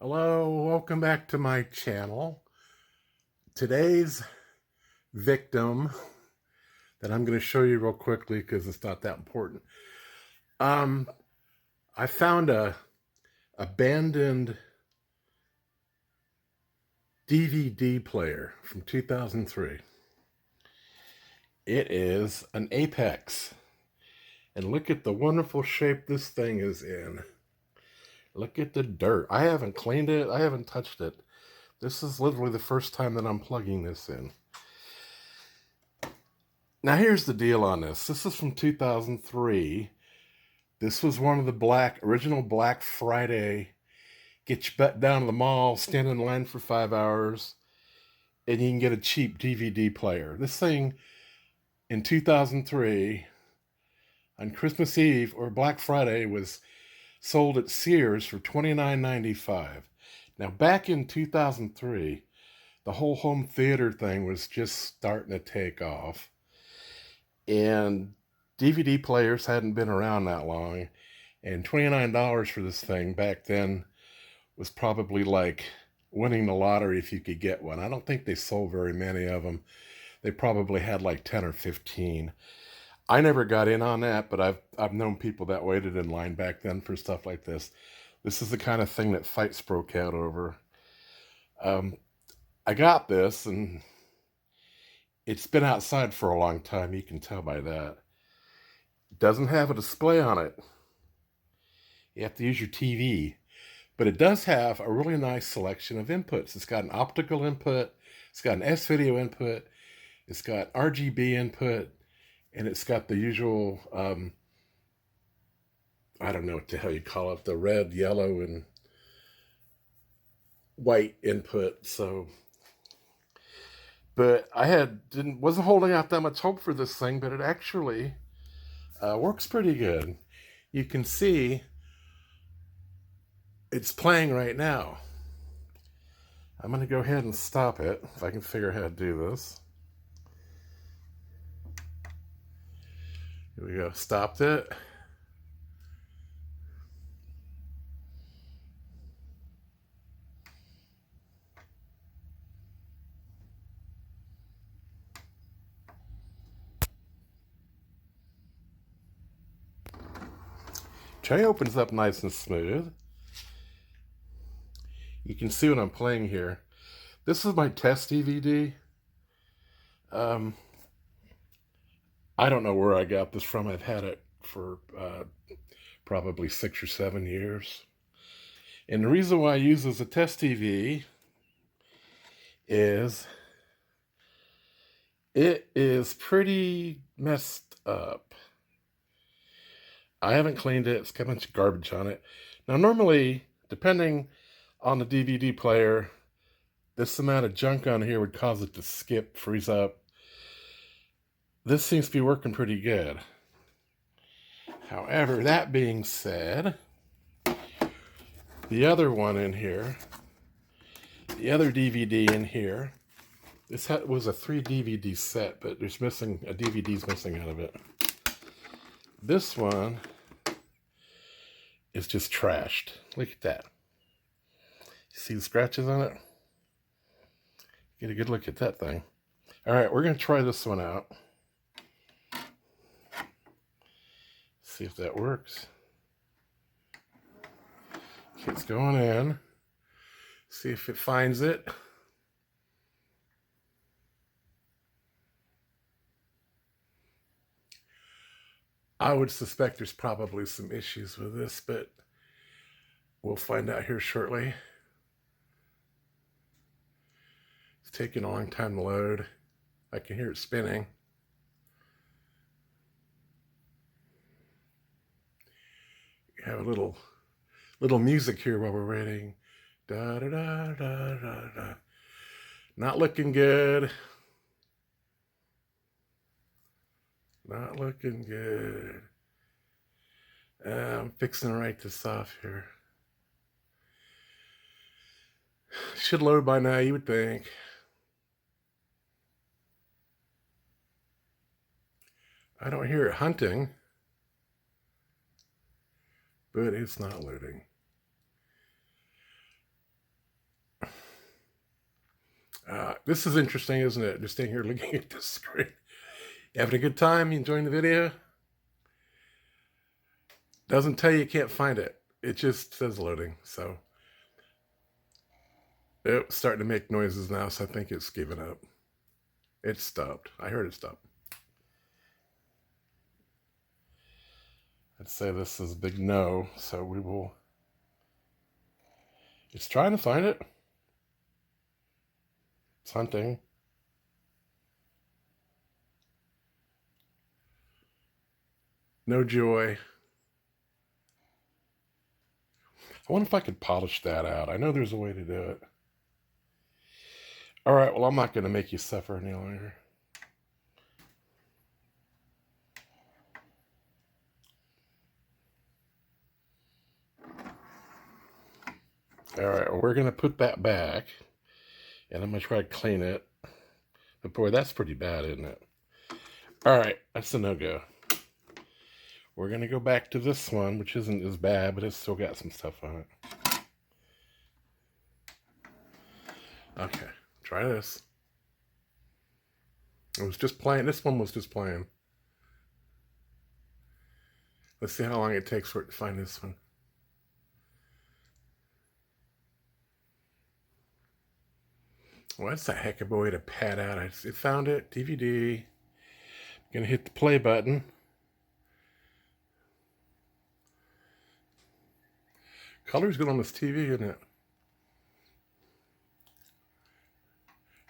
Hello, welcome back to my channel. Today's victim that I'm going to show you real quickly because it's not that important. I found a abandoned DVD player from 2003. It is an Apex. And look at the wonderful shape this thing is in. Look at the dirt. I haven't cleaned it. I haven't touched it. This is literally the first time that I'm plugging this in. Now here's the deal on this. This is from 2003. This was one of the original Black Friday, get your butt down to the mall, stand in line for 5 hours, and you can get a cheap DVD player. This thing in 2003 on Christmas Eve or Black Friday was sold at Sears for $29.95. Now back in 2003, the whole home theater thing was just starting to take off. And DVD players hadn't been around that long. And $29 for this thing back then was probably like winning the lottery if you could get one. I don't think they sold very many of them. They probably had like 10 or 15. I never got in on that, but I've known people that waited in line back then for stuff like this. This is the kind of thing that fights broke out over. I got this, and it's been outside for a long time. You can tell by that. It doesn't have a display on it. You have to use your TV. But it does have a really nice selection of inputs. It's got an optical input. It's got an S-video input. It's got RGB input. And it's got the usual, I don't know what the hell you call it, the red, yellow, and white input. So, but I wasn't holding out that much hope for this thing, but it actually works pretty good. You can see it's playing right now. I'm going to go ahead and stop it if I can figure out how to do this. Here we go, stopped it. Tray opens up nice and smooth. You can see what I'm playing here. This is my test DVD. I don't know where I got this from. I've had it for probably 6 or 7 years. And the reason why I use it as a test TV is it is pretty messed up. I haven't cleaned it. It's got a bunch of garbage on it. Now, normally, depending on the DVD player, this amount of junk on here would cause it to skip, freeze up. This seems to be working pretty good. However, that being said, the other one in here, the other DVD in here, this was a 3 DVD set, but there's missing, a DVD's missing out of it. This one is just trashed. Look at that. You see the scratches on it? Get a good look at that thing. All right, we're going to try this one out. See if that works. Okay, it's going in. See if it finds it. I would suspect there's probably some issues with this, but we'll find out here shortly. It's taking a long time to load. I can hear it spinning. Have a little music here while we're waiting. Da da da da da da. Not looking good. Not looking good. I'm fixing to write this off here. Should load by now, you would think. I don't hear it hunting, but it's not loading. This is interesting, isn't it? Just staying here looking at the screen. You having a good time? You enjoying the video? Doesn't tell you can't find it. It just says loading. So it's starting to make noises now, so I think it's given up. It stopped. I heard it stop. I'd say this is a big no, so we will... It's trying to find it. It's hunting. No joy. I wonder if I could polish that out. I know there's a way to do it. All right, well, I'm not going to make you suffer any longer. All right, well, we're going to put that back, and I'm going to try to clean it. But boy, that's pretty bad, isn't it? All right, that's a no-go. We're going to go back to this one, which isn't as bad, but it's still got some stuff on it. Okay, try this. It was just playing. This one was just playing. Let's see how long it takes for it to find this one. Well, that's a heck of a way to pad out. I found it. DVD. I'm going to hit the play button. Color's good on this TV, isn't it?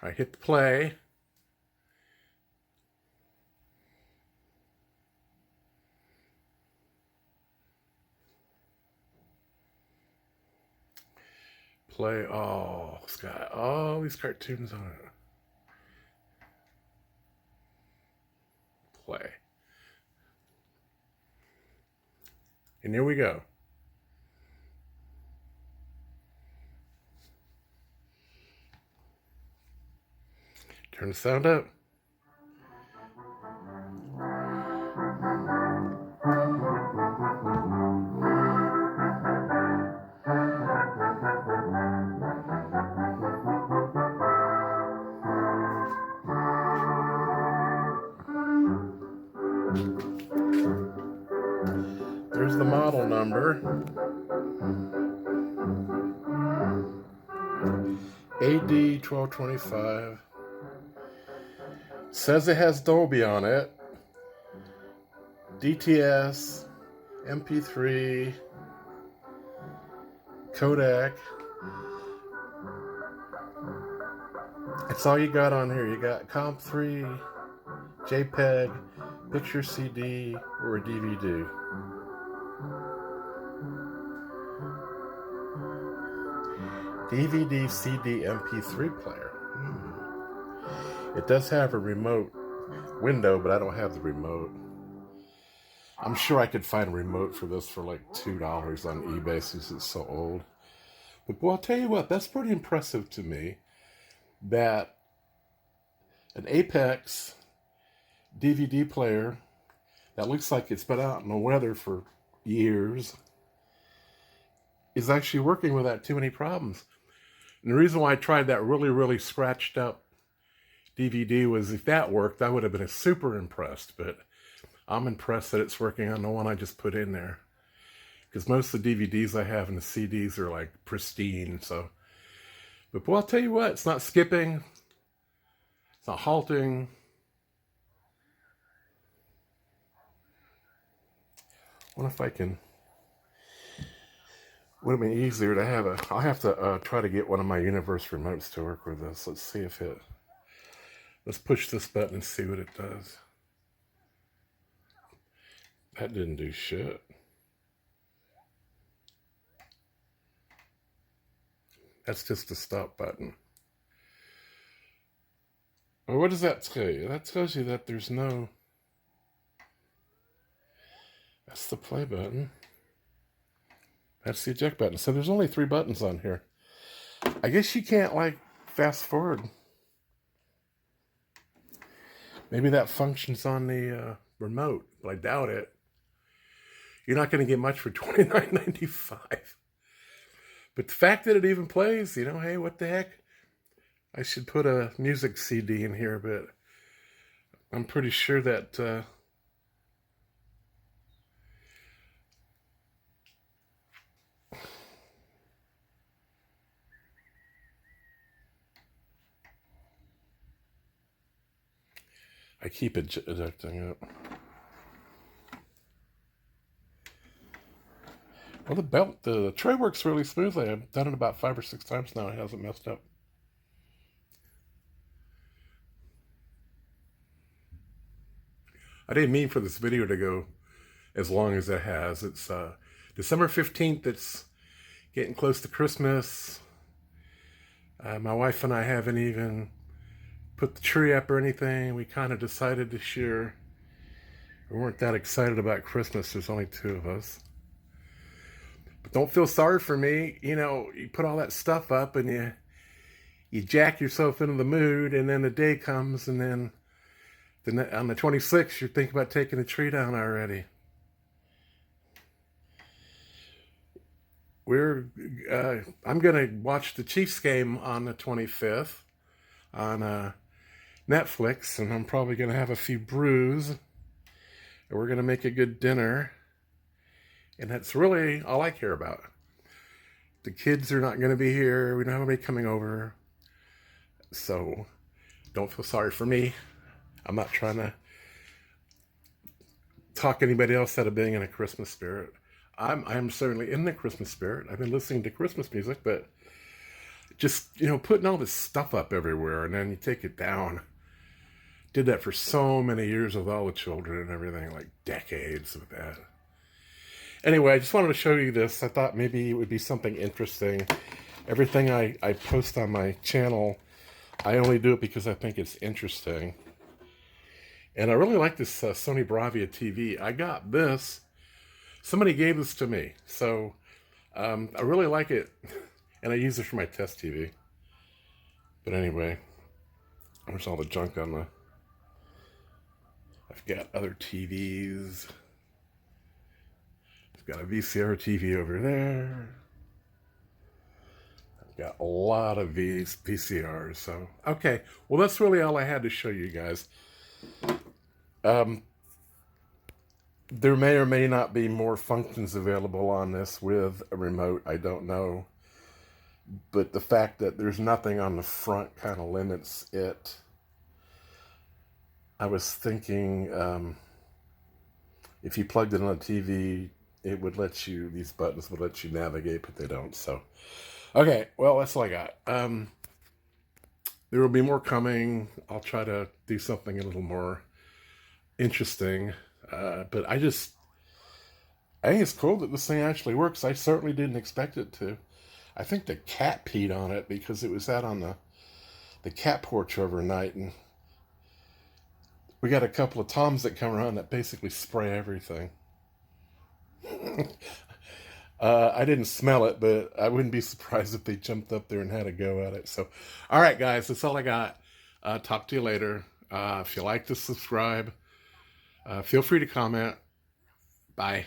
All right, hit the play. Play. Oh, it's got all these cartoons on it. Play. And here we go. Turn the sound up. There's the model number. AD 1225. Says it has Dolby on it. DTS, MP3, Kodak. That's all you got on here. You got Comp 3, JPEG, picture CD, or a DVD. DVD, CD, MP3 player. It does have a remote window, but I don't have the remote. I'm sure I could find a remote for this for like $2 on eBay since it's so old. But boy, I'll tell you what, that's pretty impressive to me that an Apex DVD player that looks like it's been out in the weather for years is actually working without too many problems. And the reason why I tried that really, really scratched up DVD was if that worked, I would have been super impressed. But I'm impressed that it's working on the one I just put in there. Because most of the DVDs I have and the CDs are like pristine. So, but boy, I'll tell you what, it's not skipping. It's not halting. I wonder if I can... Would have been easier to have I'll have to try to get one of my Universe remotes to work with this. Let's see if it... Let's push this button and see what it does. That didn't do shit. That's just the stop button. Well, what does that tell you? That tells you that there's no... That's the play button. That's the eject button. So there's only 3 buttons on here. I guess you can't, like, fast forward. Maybe that functions on the remote, but I doubt it. You're not going to get much for $29.95. But the fact that it even plays, you know, hey, what the heck? I should put a music CD in here, but I'm pretty sure that I keep ejecting it. Well, the tray works really smoothly. I've done it about 5 or 6 times now. It hasn't messed up. I didn't mean for this video to go as long as it has. It's December 15th. It's getting close to Christmas. My wife and I haven't even put the tree up or anything. We kind of decided this year we weren't that excited about Christmas. There's only 2 of us. But don't feel sorry for me. You know, you put all that stuff up and you jack yourself into the mood, and then the day comes, and then on the 26th, you're thinking about taking the tree down already. I'm gonna watch the Chiefs game on the 25th on Netflix, and I'm probably gonna have a few brews, and we're gonna make a good dinner, and that's really all I care about. The kids are not gonna be here. We don't have anybody coming over, so don't feel sorry for me. I'm not trying to talk anybody else out of being in a Christmas spirit. I'm certainly in the Christmas spirit. I've been listening to Christmas music, but just, you know, putting all this stuff up everywhere and then you take it down. Did that for so many years with all the children and everything, like decades of that. Anyway, I just wanted to show you this. I thought maybe it would be something interesting. Everything I post on my channel, I only do it because I think it's interesting. And I really like this Sony Bravia TV. I got this. Somebody gave this to me. So I really like it. And I use it for my test TV. But anyway, there's all the junk on the... I've got other TVs. I've got a VCR TV over there. I've got a lot of VCRs. So, okay. Well, that's really all I had to show you guys. There may or may not be more functions available on this with a remote. I don't know. But the fact that there's nothing on the front kind of limits it. I was thinking if you plugged it on a TV, it would let you, these buttons would let you navigate, but they don't. So, okay, well, that's all I got. There will be more coming. I'll try to do something a little more interesting. But I think it's cool that this thing actually works. I certainly didn't expect it to. I think the cat peed on it because it was out on the cat porch overnight, and we got a couple of toms that come around that basically spray everything. I didn't smell it, but I wouldn't be surprised if they jumped up there and had a go at it. So, all right, guys, that's all I got. Talk to you later. If you like to subscribe, feel free to comment. Bye.